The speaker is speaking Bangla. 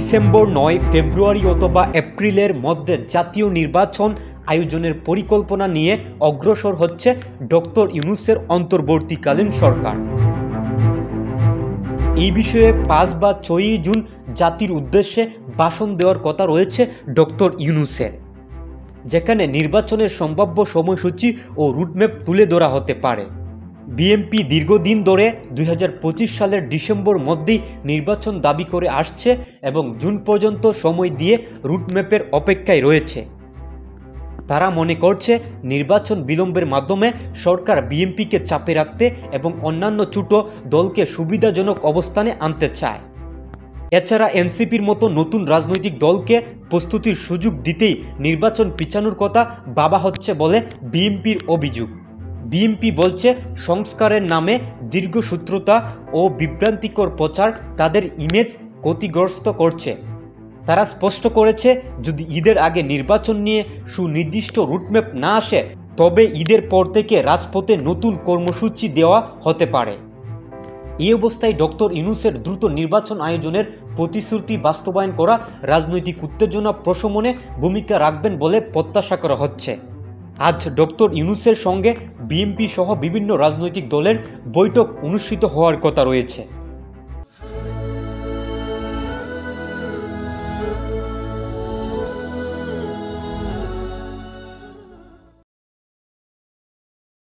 ডিসেম্বর ৯ ফেব্রুয়ারি অথবা এপ্রিলের মধ্যে জাতীয় নির্বাচন আয়োজনের পরিকল্পনা নিয়ে অগ্রসর হচ্ছে ডক্টর ইউনূসের অন্তর্বর্তীকালীন সরকার। এই বিষয়ে ৫ বা ৬ জুন জাতির উদ্দেশ্যে ভাষণ দেওয়ার কথা রয়েছে ডক্টর ইউনূসের, যেখানে নির্বাচনের সম্ভাব্য সময়সূচি ও রুটম্যাপ তুলে ধরা হতে পারে। বিএনপি দীর্ঘদিন ধরে ২০২৫ সালের ডিসেম্বর মধ্যেই নির্বাচন দাবি করে আসছে এবং জুন পর্যন্ত সময় দিয়ে রুটম্যাপের অপেক্ষায় রয়েছে। তারা মনে করছে নির্বাচন বিলম্বের মাধ্যমে সরকার বিএনপিকে চাপে রাখতে এবং অন্যান্য ছোট দলকে সুবিধাজনক অবস্থানে আনতে চায়। এছাড়া এনসিপির মতো নতুন রাজনৈতিক দলকে প্রস্তুতির সুযোগ দিতেই নির্বাচন পিছানোর কথা ভাবা হচ্ছে বলে বিএনপির অভিযোগ। বিএনপি বলছে সংস্কারের নামে দীর্ঘসূত্রতা ও বিভ্রান্তিকর প্রচার তাদের ইমেজ ক্ষতিগ্রস্ত করছে। তারা স্পষ্ট করেছে, যদি ঈদের আগে নির্বাচন নিয়ে সুনির্দিষ্ট রুটম্যাপ না আসে তবে ঈদের পর থেকে রাজপথে নতুন কর্মসূচি দেওয়া হতে পারে। এই অবস্থায় ডক্টর ইউনূসের দ্রুত নির্বাচন আয়োজনের প্রতিশ্রুতি বাস্তবায়ন করা রাজনৈতিক উত্তেজনা প্রশমনে ভূমিকা রাখবেন বলে প্রত্যাশা করা হচ্ছে। আজ ডক্টর ইউনূসের সঙ্গে বিএনপি সহ বিভিন্ন রাজনৈতিক দলের বৈঠক অনুষ্ঠিত হওয়ার কথা রয়েছে।